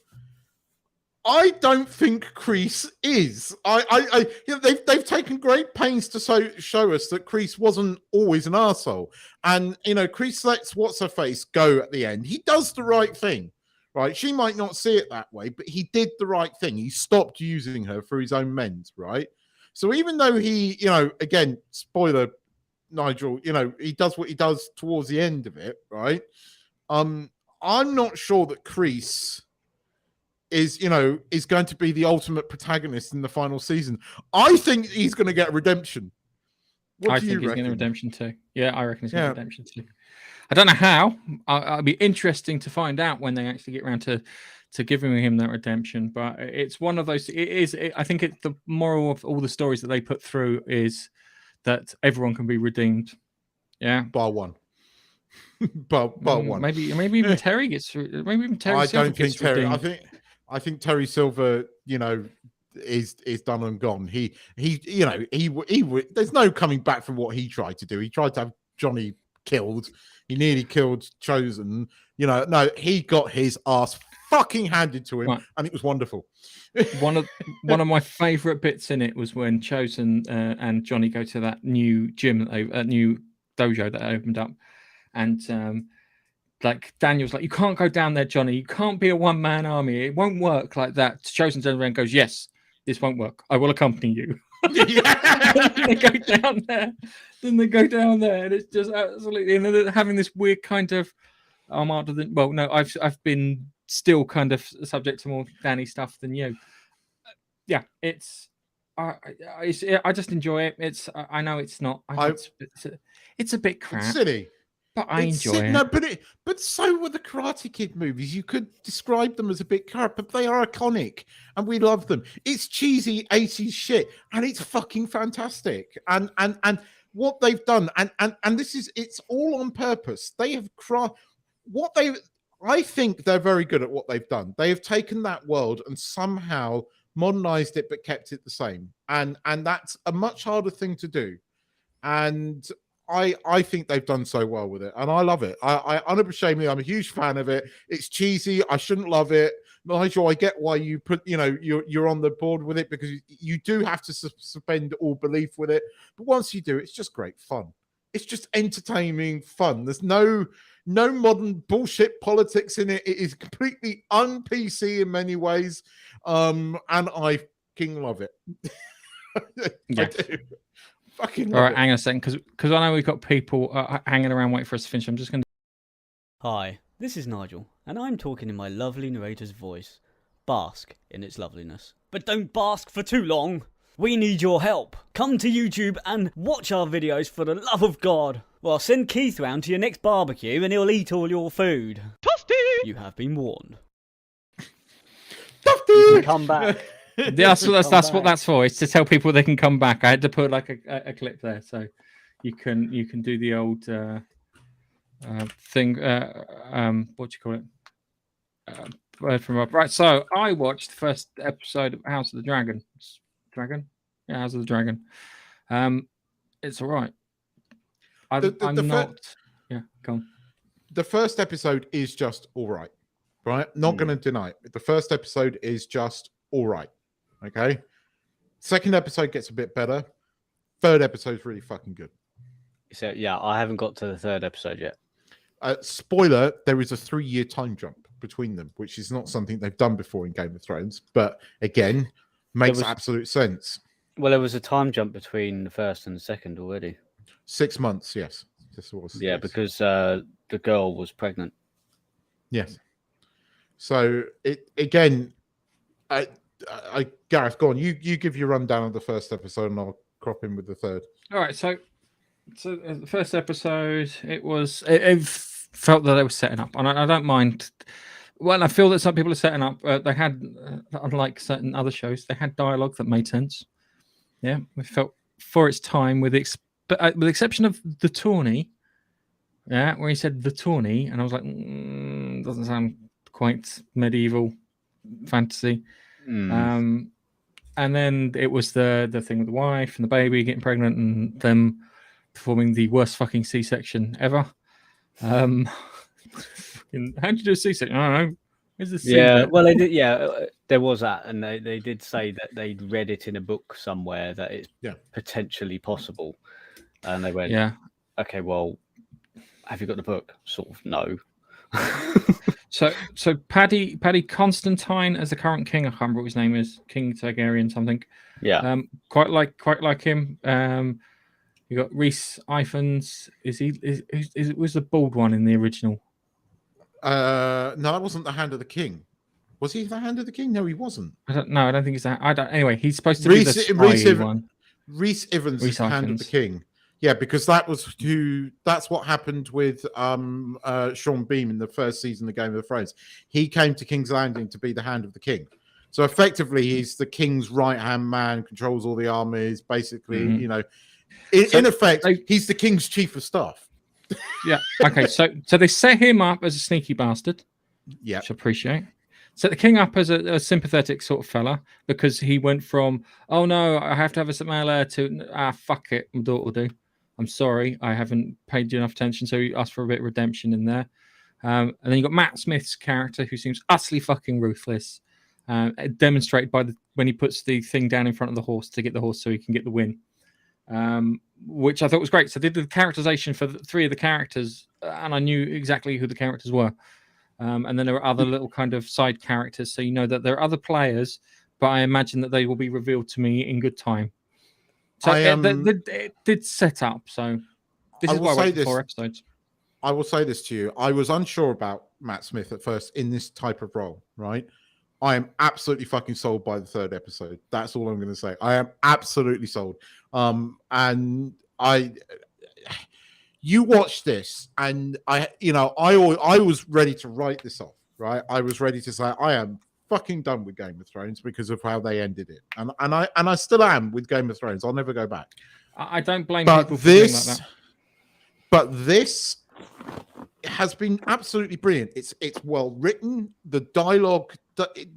I don't think Kreese is. They've taken great pains to show us that Kreese wasn't always an arsehole. And, Kreese lets What's Her Face go at the end. He does the right thing. Right, she might not see it that way, but he did the right thing. He stopped using her for his own means, right? So even though he, again, spoiler, Nigel, he does what he does towards the end of it, right? I'm not sure that Kreese is going to be the ultimate protagonist in the final season. I think he's going to get redemption. I think he's getting a redemption too. Yeah, I reckon he's getting a redemption too. I don't know how. It'll be interesting to find out when they actually get around to giving him that redemption. But it's one of those. I think it's the moral of all the stories that they put through is that everyone can be redeemed. Yeah, bar one. bar one. Maybe even Terry gets. Maybe even Terry. I don't think Terry. Redeemed. I think Terry Silver. Is done and gone. He. There's no coming back from what he tried to do. He tried to have Johnny killed. He nearly killed Chosen. No, he got his ass fucking handed to him, and it was wonderful. One of my favorite bits in it was when Chosen and Johnny go to that new gym, new dojo that opened up, and like Daniel's like, "You can't go down there, Johnny. You can't be a one-man army. It won't work like that." Chosen turns around and goes, "Yes, this won't work. I will accompany you." They go down there. Then they go down there, and it's just absolutely. And then having this weird kind of, I've been still kind of subject to more Danny stuff than you. Yeah, I just enjoy it. I know it's not. It's a bit crap. It's silly. But I enjoy it. But so were the Karate Kid movies. You could describe them as a bit current, but they are iconic, and we love them. It's cheesy 80s shit, and it's fucking fantastic. And what they've done, and this is, it's all on purpose. They have I think they're very good at what they've done. They have taken that world and somehow modernized it, but kept it the same. And that's a much harder thing to do. And I think they've done so well with it, and I love it. I unabashedly, I'm a huge fan of it. It's cheesy. I shouldn't love it. Nigel, I get why you put, you're on the board with it, because you do have to suspend all belief with it. But once you do, it's just great fun. It's just entertaining fun. There's no modern bullshit politics in it. It is completely un-PC in many ways, and I fucking love it. Yeah. I do. Fucking all right, hang on a second, because I know we've got people hanging around waiting for us to finish. I'm just going to... Hi, this is Nigel, and I'm talking in my lovely narrator's voice. Bask in its loveliness. But don't bask for too long. We need your help. Come to YouTube and watch our videos for the love of God. Well, send Keith round to your next barbecue and he'll eat all your food. Toasty! You have been warned. Toasty! Come back. That's what that's for. It's to tell people they can come back. I had to put like a clip there, so you can do the old thing. What do you call it? Word from up. Right. So I watched the first episode of House of the Dragon. Yeah, House of the Dragon. It's all right. Yeah, go on. The first episode is just all right. Not going to deny it. The first episode is just all right. Okay. Second episode gets a bit better. Third episode is really fucking good. So yeah, I haven't got to the third episode yet. Spoiler: there is a 3-year time jump between them, which is not something they've done before in Game of Thrones. But again, makes absolute sense. Well, there was a time jump between the first and the second already. 6 months, yes. This was because the girl was pregnant. Yes. So it again. Gareth, go on. You give your rundown of the first episode, and I'll crop in with the third. All right. So the first episode, it felt that they were setting up, and I don't mind. Well, I feel that some people are setting up. They had, unlike certain other shows, they had dialogue that made sense. Yeah, we felt for its time, with the exception of the tourney. Yeah, where he said the tourney, and I was like, doesn't sound quite medieval fantasy. And then it was the thing with the wife and the baby getting pregnant and them performing the worst fucking C-section ever. How'd you do a C-section? I don't know. Where's the C bit? Well, they did. Yeah, there was that, and they did say that they'd read it in a book somewhere that it's potentially possible, and they went, yeah, okay, well, have you got the book? Sort of, no. So Paddy Constantine as the current king. I can't remember what his name is. King Targaryen something. Yeah. Quite like him. You got Rhys Ifans. Was the bald one in the original? No, that wasn't the Hand of the King. Was he the Hand of the King? No, he wasn't. I don't think he's that. Anyway, he's supposed to be the spy one. Rhys Ifans is the Hand of the King. Yeah, because that's what happened with Sean Bean in the first season of Game of Thrones. He came to King's Landing to be the Hand of the King. So effectively, he's the king's right-hand man, controls all the armies, basically, in effect, he's the king's chief of staff. Yeah. Okay, so they set him up as a sneaky bastard. Yeah. Which I appreciate. Set the king up as a sympathetic sort of fella, because he went from, oh no, I have to have a male heir, to, fuck it, my daughter will do. I'm sorry, I haven't paid you enough attention, so he asked for a bit of redemption in there. And then you got Matt Smith's character, who seems utterly fucking ruthless, demonstrated by when he puts the thing down in front of the horse to get the horse so he can get the win, which I thought was great. So they did the characterization for 3 of the characters, and I knew exactly who the characters were. And then there were other little kind of side characters, so you know that there are other players, but I imagine that they will be revealed to me in good time. So it did set up. So this is why I waited 4 episodes. I will say this to you. I was unsure about Matt Smith at first in this type of role, right? I am absolutely fucking sold by the 3rd episode. That's all I'm going to say. I am absolutely sold. And you watch this, and I was ready to write this off, right? I was ready to say I am fucking done with Game of Thrones because of how they ended it, and I still am with Game of Thrones. I'll never go back. I don't blame people for doing like that. But this has been absolutely brilliant. It's well written. The dialogue,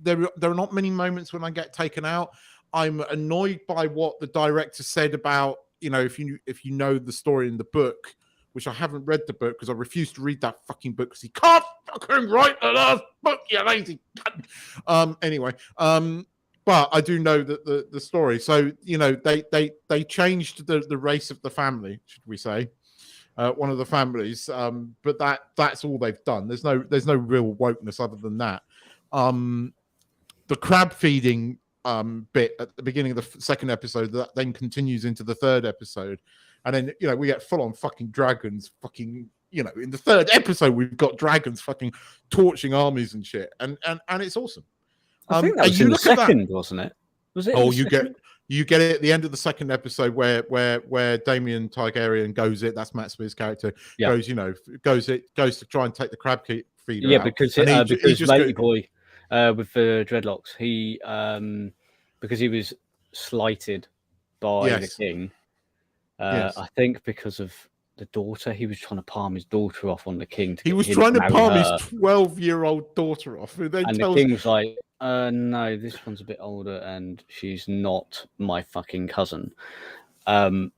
there are not many moments when I get taken out. I'm annoyed by what the director said about, if you know the story in the book, which I haven't read the book because I refuse to read that fucking book because he can't fucking write the last book, you lazy cunt. Anyway, but I do know that the story. So they changed the race of the family, should we say? One of the families, but that's all they've done. There's no real wokeness other than that. The crab feeding bit at the beginning of the second episode that then continues into the third episode, and then we get full on fucking dragons. Fucking in the third episode we've got dragons fucking torching armies and shit, and it's awesome. I think that was in the second, wasn't it? Was it? Oh, you get it at the end of the second episode where Daemon Targaryen goes it. That's Matt Smith's character. Yeah. Goes to try and take the crab feeder. Yeah, out. because Lady Boy with the dreadlocks, he because he was slighted by the king. I think because of the daughter, he was trying to palm his daughter off on the king. He was trying to palm his 12-year-old daughter off, and the king was like, "No, this one's a bit older, and she's not my fucking cousin." And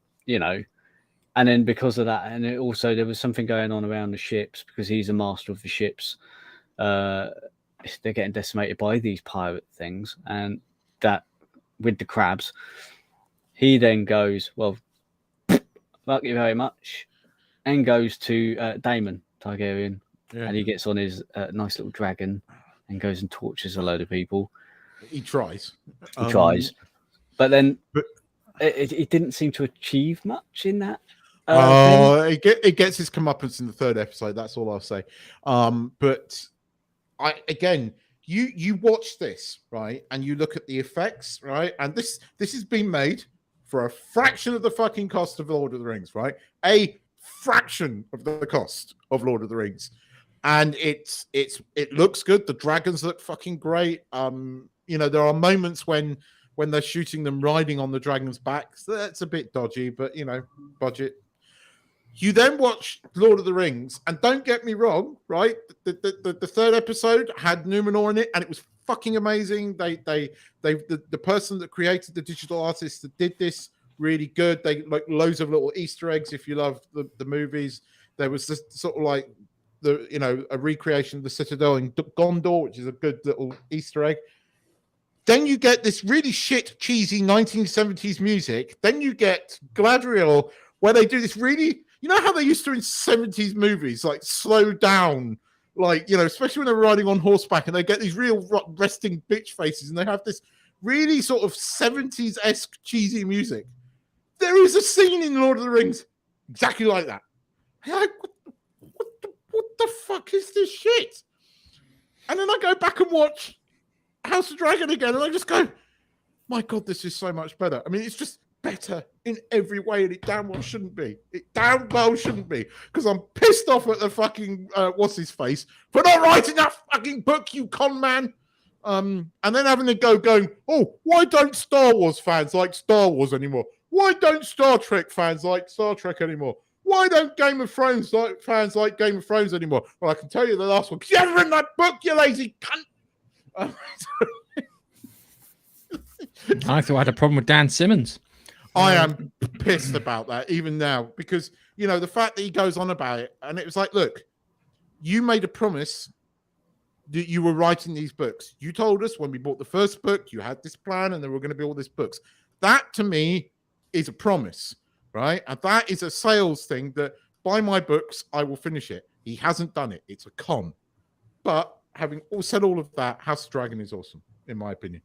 then because of that, and also there was something going on around the ships because he's a master of the ships. They're getting decimated by these pirate things, and that with the crabs, he then goes, "Well, fuck you very much," and goes to Daemon Targaryen, and he gets on his nice little dragon and goes and tortures a load of people. He tries. But then it didn't seem to achieve much in that. It gets his comeuppance in the third episode. That's all I'll say. But you watch this, right, and you look at the effects, right, and this has been made for a fraction of the fucking cost of Lord of the Rings, right? A fraction of the cost of Lord of the Rings. And it looks good. The dragons look fucking great. There are moments when they're shooting them riding on the dragon's back. So that's a bit dodgy, but budget. You then watch Lord of the Rings, and don't get me wrong, right? The third episode had Numenor in it, and it was fucking amazing. The person that created the digital artist that did this really good. They like loads of little Easter eggs if you love the movies. There was this sort of like a recreation of the Citadel in Gondor, which is a good little Easter egg. Then you get this really shit, cheesy 1970s music. Then you get Galadriel, where they do this really, how they used to in 70s movies, like slow down, like, especially when they're riding on horseback and they get these real resting bitch faces and they have this really sort of 70s-esque cheesy music. There is a scene in Lord of the Rings exactly like that. You're like, what the fuck is this shit? And then I go back and watch House of Dragon again, and I just go, my God, this is so much better. I mean, it's just better in every way, and it damn well shouldn't be. It damn well shouldn't be, because I'm pissed off at the fucking, what's his face, for not writing that fucking book, you con man. And then having to going, oh, why don't Star Wars fans like Star Wars anymore? Why don't Star Trek fans like Star Trek anymore? Why don't Game of Thrones fans like Game of Thrones anymore? Well, I can tell you the last one, because you haven't written that book, you lazy cunt. I thought I had a problem with Dan Simmons. I am pissed about that even now, because the fact that he goes on about it, and it was like, look, you made a promise that you were writing these books. You told us when we bought the first book you had this plan and there were going to be all these books. That to me is a promise, right? And that is a sales thing, that buy my books, I will finish it. He hasn't done it. It's a con. But having said all of that, House of Dragon is awesome, in my opinion.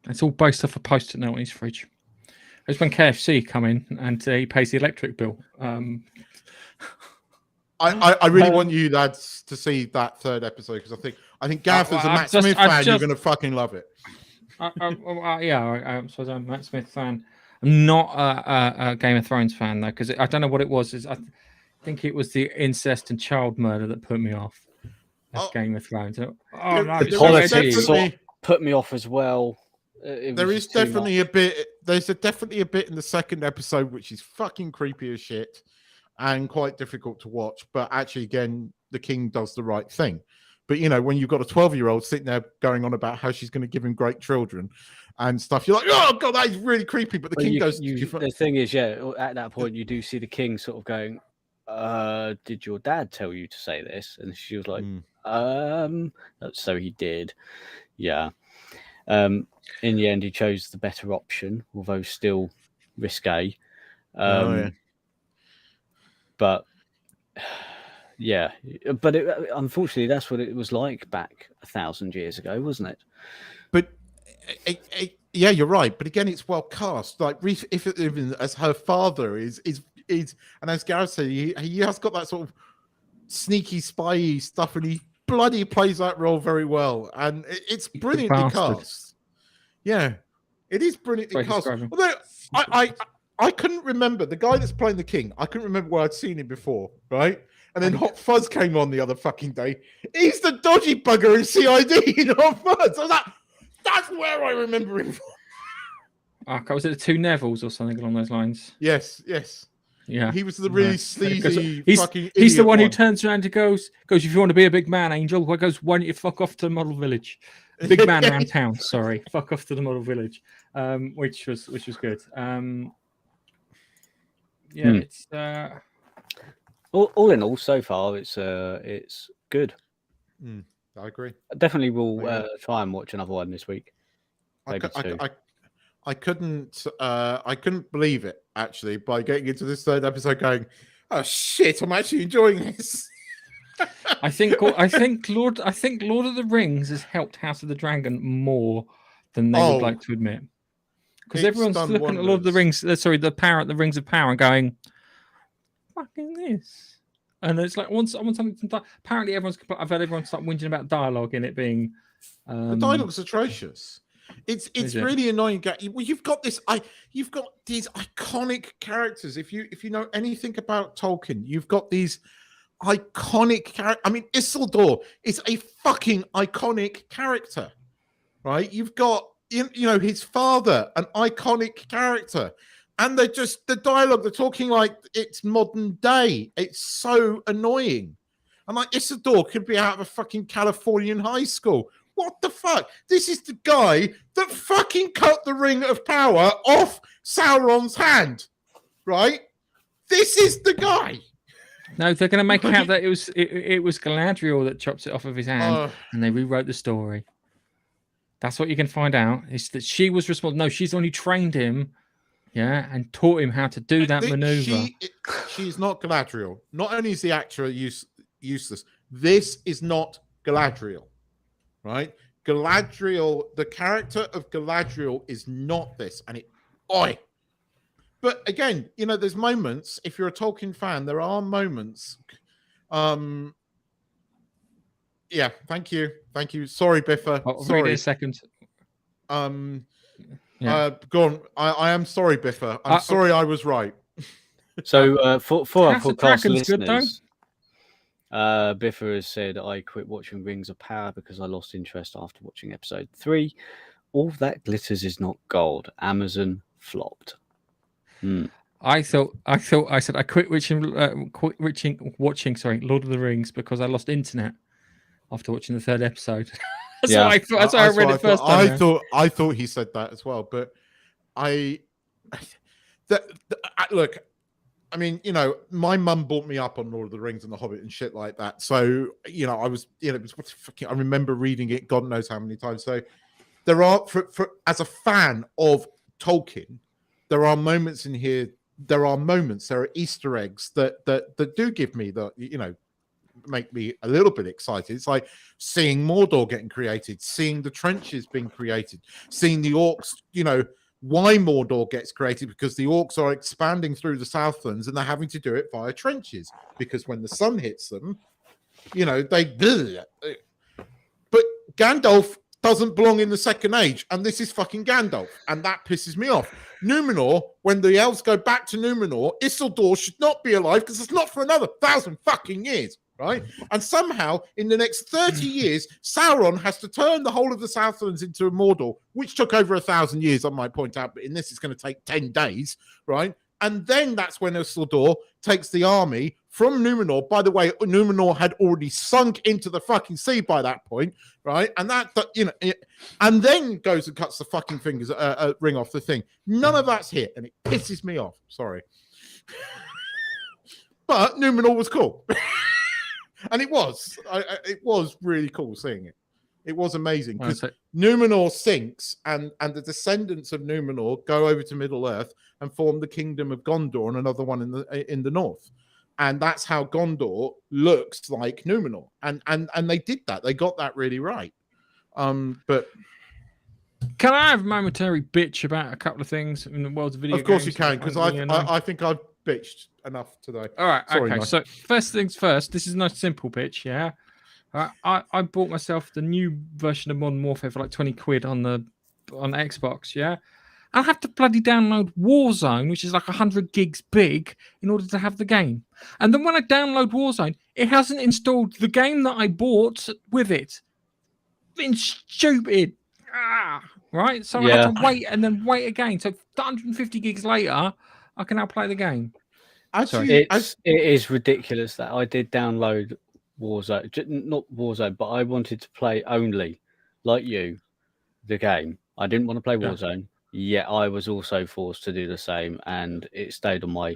It's all based off a post-it note on his fridge. It's when KFC come in and he pays the electric bill. I really want you lads to see that third episode, because I think Gareth, as a Matt Smith fan, you're going to fucking love it. Yeah, I suppose I'm a Matt Smith fan. I'm not a Game of Thrones fan though, because I don't know what it was. I think it was the incest and child murder that put me off of Game of Thrones. No, politics sort of put me off as well. There is definitely a bit. There's definitely a bit in the second episode which is fucking creepy as shit and quite difficult to watch. But actually, again, the king does the right thing. But when you've got a 12-year-old sitting there going on about how she's going to give him great children and stuff, you're like, oh god, that is really creepy. But the king goes. The thing is, at that point, you do see the king sort of going, "Did your dad tell you to say this?" And she was like, So he did, yeah. In the end, he chose the better option, although still risque. But yeah, but unfortunately, that's what it was like back 1,000 years ago, wasn't it? But yeah, you're right. But again, it's well cast. Like if even as her father is, and as Gareth said, he has got that sort of sneaky, spy stuff, and he bloody plays that role very well, and it's brilliantly cast. Yeah, it is brilliantly cast. Although I couldn't remember the guy that's playing the king. I couldn't remember where I'd seen him before, right? And then Hot Fuzz came on the other fucking day. He's the dodgy bugger in CID in Hot Fuzz. I was like, that's where I remember him from. Was it the two Nevilles or something along those lines? Yes. Yeah. He was the really sleazy fucking He's the one who turns around and goes, if you want to be a big man, Angel, why don't you fuck off to the model village? Big man around town, sorry. Fuck off to the model village. Which was good. It's all in all, so far it's good. I agree. I definitely will try and watch another one this week. Maybe two. I couldn't believe it actually by getting into this third episode, going, "Oh shit, I'm actually enjoying this." I think Lord of the Rings has helped House of the Dragon more than they would like to admit, because everyone's looking at Lord of the Rings. The Rings of Power, and going, "Fucking this." And it's like once something. Apparently, I've heard everyone start whinging about dialogue in it being. The dialogue's atrocious. It's really annoying. You've got these iconic characters. If you know anything about Tolkien, you've got these iconic characters. I mean, Isildur is a fucking iconic character, right? You've got his father, an iconic character. And they're just the dialogue. They're talking like it's modern day. It's so annoying. I'm like, Isildur could be out of a fucking Californian high school. What the fuck? This is the guy that fucking cut the Ring of Power off Sauron's hand, right? This is the guy. No, they're going to make out that it was Galadriel that chops it off of his hand, and they rewrote the story. That's what you can find out. Is that she was responsible? No, she's the one who trained him. Yeah, and taught him how to do that maneuver. She's not Galadriel. Not only is the actor useless, this is not Galadriel, right? Galadriel, the character of Galadriel is not this, and But again, there's moments. If you're a Tolkien fan, there are moments. Yeah, thank you. Sorry, Biffa. Sorry. Read it a second. Yeah. Go on. I am sorry, Biffa. I'm sorry I was right. So for our podcast listeners, Biffa has said, I quit watching Rings of Power because I lost interest after watching episode 3. All that glitters is not gold. Amazon flopped. I said I quit watching Lord of the Rings because I lost internet after watching the 3rd episode. That's what I read it first time. I thought he said that as well, but look, I mean, my mum brought me up on Lord of the Rings and The Hobbit and shit like that. So, I was, I remember reading it God knows how many times. So there are, as a fan of Tolkien, there are moments in here. There are Easter eggs that do give me make me a little bit excited. It's like seeing Mordor getting created, seeing the trenches being created, seeing the orcs, why Mordor gets created, because the orcs are expanding through the Southlands and they're having to do it via trenches, because when the sun hits them, they... But Gandalf doesn't belong in the Second Age, and this is fucking Gandalf, and that pisses me off. Numenor, when the elves go back to Numenor, Isildur should not be alive because it's not for another 1,000 fucking years, right? And somehow, in the next 30 years, Sauron has to turn the whole of the Southlands into Mordor, which took over 1,000 years, I might point out, but in this, it's going to take 10 days, right? And then that's when Isildur takes the army from Numenor. By the way, Numenor had already sunk into the fucking sea by that point, right? And and then goes and cuts the fucking fingers, ring off the thing. None of that's here, and it pisses me off. Sorry. But Numenor was cool. And it was. It was really cool seeing it. It was amazing because Numenor sinks and the descendants of Numenor go over to Middle-earth and form the Kingdom of Gondor and another one in the north. And that's how Gondor looks like Numenor. And they did that. They got that really right. But can I have a momentary bitch about a couple of things in the world of video games? Of course you can, because I think I've bitched enough today. All right, Sorry, okay. Mike. So first things first, this is a nice simple bitch, yeah? I bought myself the new version of Modern Warfare for like 20 quid on Xbox, yeah? I have to bloody download Warzone, which is like 100 gigs big, in order to have the game. And then when I download Warzone, it hasn't installed the game that I bought with it. Been stupid. Right? So I had to wait and then wait again. So 150 gigs later, I can now play the game. Actually, it is ridiculous that I did download Warzone, not Warzone, but I wanted to play only, like you, the game. I didn't want to play Warzone, yet I was also forced to do the same, and it stayed on my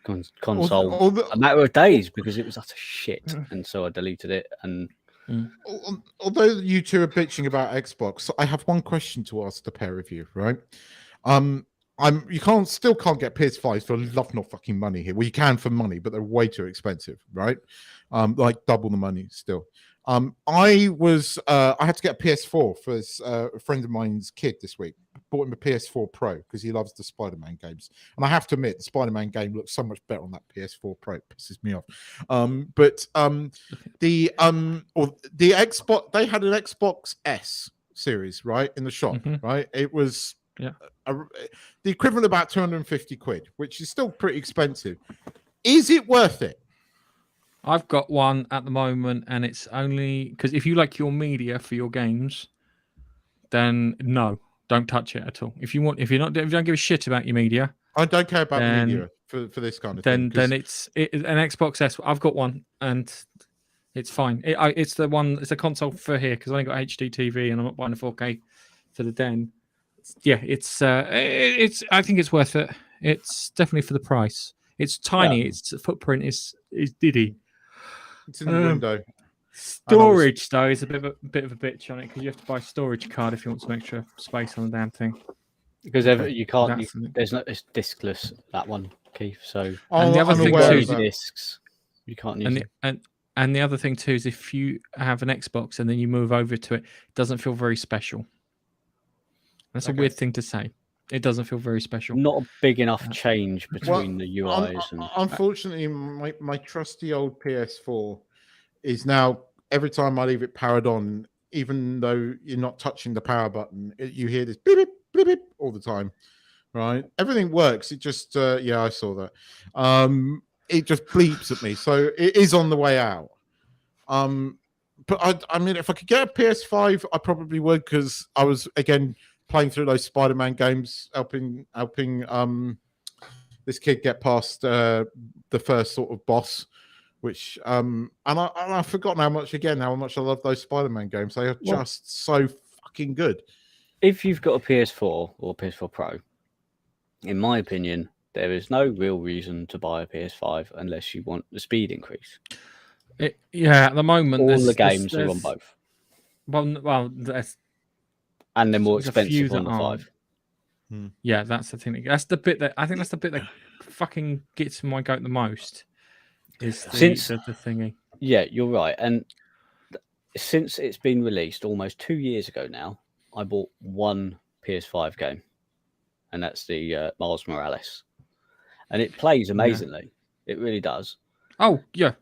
console a matter of days because it was utter shit, and so I deleted it. And although you two are bitching about Xbox, I have one question to ask the pair of you, right? You still can't get PS5s for love nor fucking money here. Well, you can for money, but they're way too expensive, right? Like double the money still. I had to get a PS4 for a friend of mine's kid this week. Bought him a PS4 Pro because he loves the Spider-Man games. And I have to admit, the Spider-Man game looks so much better on that PS4 Pro. It pisses me off. The Xbox, they had an Xbox S series, right, in the shop, right? It was the equivalent of about 250 quid, which is still pretty expensive. Is it worth it? I've got one at the moment, and it's only because if you like your media for your games, then no, don't touch it at all. If you don't give a shit about your media, I don't care about the media for this kind of thing. Then it's an Xbox S. I've got one, and it's fine. It's the one. It's a console for here because I only got HD TV, and I'm not buying a 4K for the den. Yeah, it's. I think it's worth it. It's definitely for the price. It's tiny. Its footprint is diddy. It's in the window. Storage though is a bit of a bitch on it because you have to buy a storage card if you want some extra space on the damn thing. Because you can't. There's no. It's diskless, that one, Keith. So and the other thing too is discs. You can't use it. And the other thing too is if you have an Xbox and then you move over to it, it doesn't feel very special. That's a weird thing to say. It doesn't feel very special. Not a big enough change between the UIs. Unfortunately, my trusty old PS4 is now, every time I leave it powered on, even though you're not touching the power button, you hear this beep, beep, beep, beep all the time, right? Everything works. It just, I saw that. It just bleeps at me. So it is on the way out. But I mean, if I could get a PS5, I probably would, because I was, again, playing through those Spider-Man games, helping this kid get past the first sort of boss, which and I've forgotten how much I love those Spider-Man games. They are just so fucking good. If you've got a PS4 or PS4 Pro, in my opinion, there is no real reason to buy a PS5 unless you want the speed increase. At the moment, all the games are on both. Well, there's. And they're more expensive on the 5. Yeah, that's the thing. That's the bit that fucking gets my goat the most. Is the thingy. Yeah, you're right. And since it's been released almost 2 years ago now, I bought one PS5 game, and that's the Miles Morales, and it plays amazingly. It really does. Oh yeah,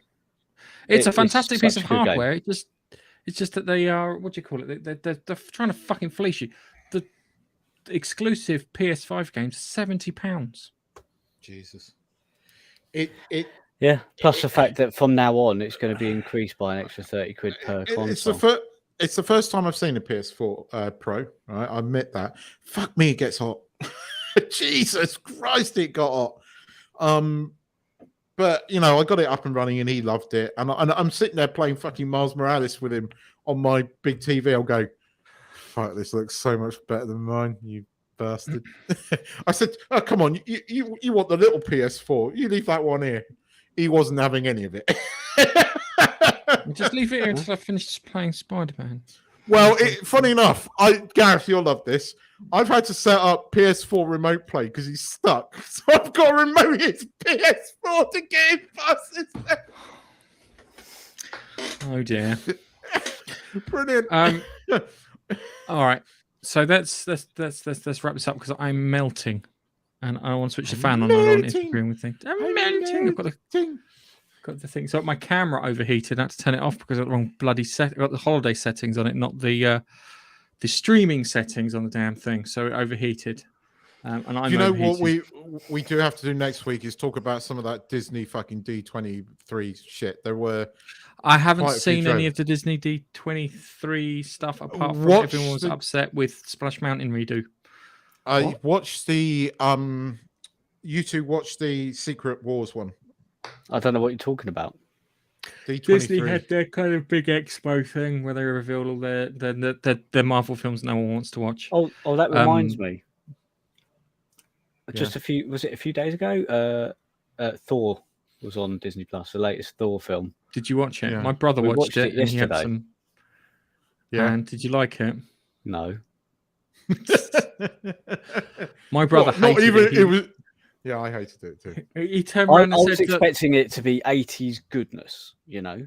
it's a fantastic piece of hardware. It's just that they are, what do you call it? They're trying to fucking fleece you. The exclusive PS5 games, £70. Jesus. Plus the fact that from now on it's going to be increased by an extra 30 quid per console. It's the first time I've seen a PS4 Pro. Right, I admit that. Fuck me, it gets hot. Jesus Christ, it got hot. But you know, I got it up and running, and he loved it. And I'm sitting there playing fucking Miles Morales with him on my big TV. I'll go, fuck, this looks so much better than mine, you bastard. I said, oh, come on, you want the little PS4? You leave that one here. He wasn't having any of it. Just leave it here until I finish playing Spider-Man. Well, funny enough, Gareth, you'll love this. I've had to set up PS4 remote play because he's stuck. So I've got to remote his PS4 to get him past this. Oh dear. Brilliant. All right. So let's wrap this up because I'm melting, and I want to switch the fan on. I don't want to agree with things. I'm melting. I've got the thing. So my camera overheated. I had to turn it off because I got the wrong bloody set. I got the holiday settings on it, not the streaming settings on the damn thing. So it overheated. And I'm overheated. What we do have to do next week is talk about some of that Disney fucking D23 shit. I haven't seen any of the Disney D23 stuff apart from everyone was upset with Splash Mountain redo. I watched the you two watched the Secret Wars one. I don't know what you're talking about. D23. Disney had their kind of big expo thing where they revealed all their Marvel films no one wants to watch. Oh, that reminds me. Just a few days ago, Thor was on Disney Plus, the latest Thor film. Did you watch it? Yeah. My brother watched it yesterday. and he had some. Yeah. And did you like it? No. My brother hated it. It was. Yeah, I hated it too. He turned around and said, I was expecting it to be 80s goodness, you know?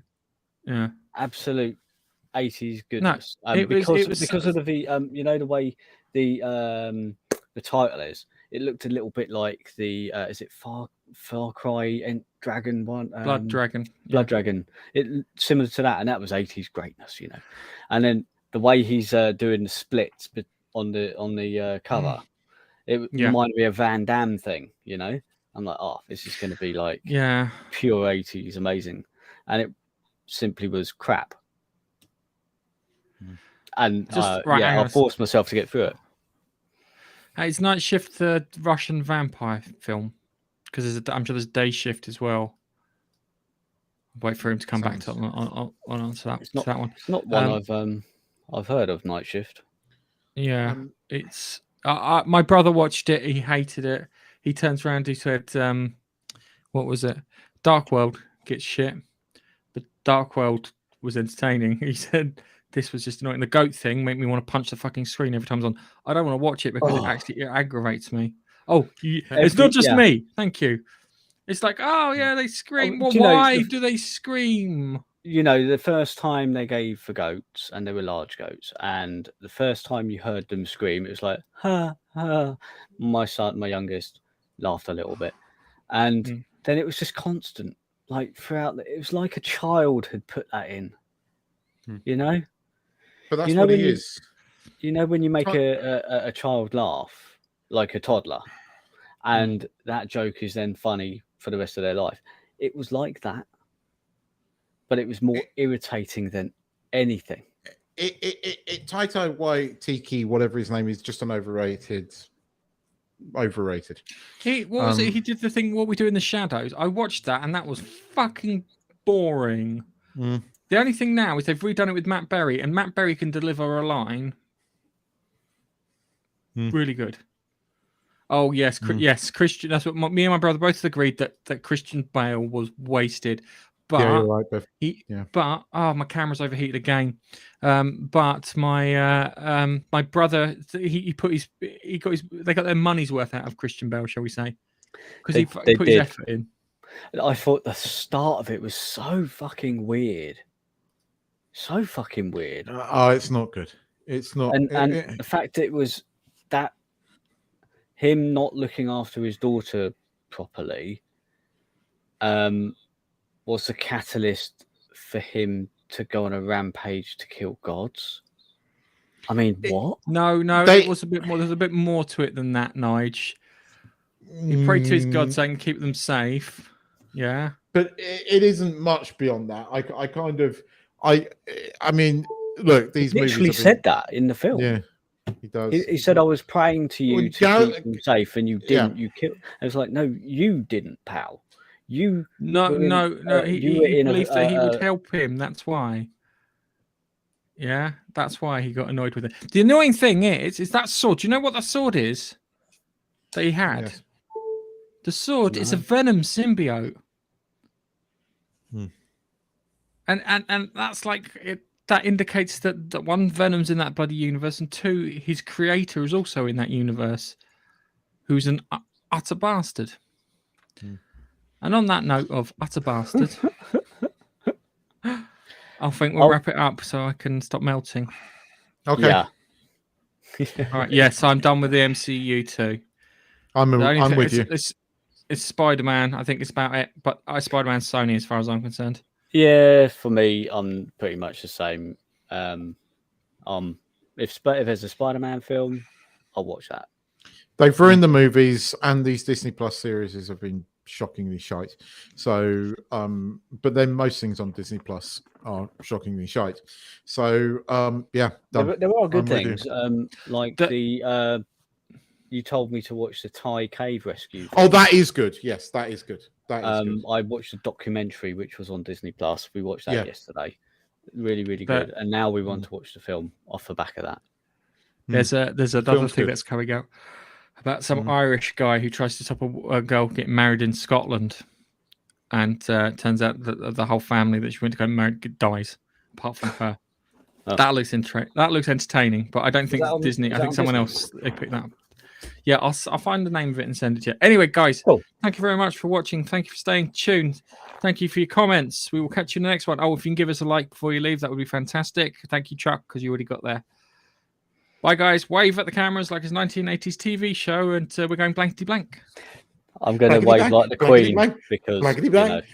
Yeah. Absolute 80s goodness. It was because of the you know, the way the title is, it looked a little bit like the is it Far Cry and Dragon one? Blood Dragon. Blood Dragon. It similar to that, and that was 80s greatness, you know. And then the way he's doing the splits on the cover, it reminded me of Van Damme thing, you know. I'm like, oh, this is going to be like pure 80s, amazing, and it simply was crap. And I forced myself to get through it. It's Night Shift, the Russian vampire film, because I'm sure there's Day Shift as well. Wait for him to come back to that one. It's not one I've heard of. Night Shift. Yeah, it's my brother watched it. He hated it. He turns around. He said, "What was it? Dark World gets shit, but Dark World was entertaining." He said, "This was just annoying. The goat thing made me want to punch the fucking screen every time it's on. I don't want to watch it because it aggravates me." Oh, it's not just me. Thank you. It's like, oh yeah, they scream. Well, why do they scream? You know, the first time they gave for goats, and they were large goats, and the first time you heard them scream, it was like, ha, ha. My son, my youngest, laughed a little bit. And then it was just constant. Like throughout, it was like a child had put that in. You know? But that's what it is. You know, when you make a child laugh, like a toddler, and that joke is then funny for the rest of their life. It was like that. But it was more irritating than anything. Taika Waititi, whatever his name is, just an overrated. What was it? He did the thing What We Do in the Shadows. I watched that and that was fucking boring. The only thing now is they've redone it with Matt Berry, and Matt Berry can deliver a line really good. Oh yes, yes, Christian. That's what me and my brother both agreed that Christian Bale was wasted. But you're right, Biff. But my camera's overheated again. But my my brother they got their money's worth out of Christian Bale, shall we say? Because he put his effort in. I thought the start of it was so fucking weird. So fucking weird. It's not good. It's not. And the fact it was that him not looking after his daughter properly was the catalyst for him to go on a rampage to kill gods. I mean, what? No, it was a bit more. There's a bit more to it than that, Nige. He prayed to his god saying keep them safe. Yeah. But it isn't much beyond that. I mean, look, these movies literally said that in the film. Yeah, he does. He said, "I was praying to you to keep them safe, and you didn't. You killed." I was like, "No, you didn't, pal. You no. He believed that he would help him. That's why. Yeah, that's why he got annoyed with it. The annoying thing is that sword. Do you know what that sword is that he had? Yes. The sword is a venom symbiote. And that's like it. That indicates that one, Venom's in that bloody universe, and two, his creator is also in that universe, who's an utter bastard. And on that note of utter bastard, I think we'll wrap it up so I can stop melting. Okay. Yeah. All right. Yes, I'm done with the MCU too. I'm with you. It's Spider-Man. I think it's about it. But Spider-Man's Sony as far as I'm concerned. Yeah, for me, I'm pretty much the same. If there's a Spider-Man film, I'll watch that. They've ruined the movies, and these Disney Plus series have been shockingly shite. So, but then most things on Disney Plus are shockingly shite. So, yeah, done. There are good things, like you told me to watch the Thai cave rescue. Oh, that is good. Yes, that is good. That is good. I watched a documentary which was on Disney Plus. We watched that yesterday. Really, really good. And now we want to watch the film off the back of that. There's another thing that's coming out about some Irish guy who tries to stop a girl getting married in Scotland, and turns out that the whole family that she went to go marry dies, apart from her. Oh. That looks entertaining, but I don't think Disney. I think someone else they picked that up. Yeah, I'll find the name of it and send it to you. Anyway, guys, Thank you very much for watching. Thank you for staying tuned. Thank you for your comments. We will catch you in the next one. Oh, if you can give us a like before you leave, that would be fantastic. Thank you, Chuck, because you already got there. Bye, guys. Wave at the cameras like it's 1980s TV show, and we're going blankety blank. I'm going to wave like the Queen because blankety blank.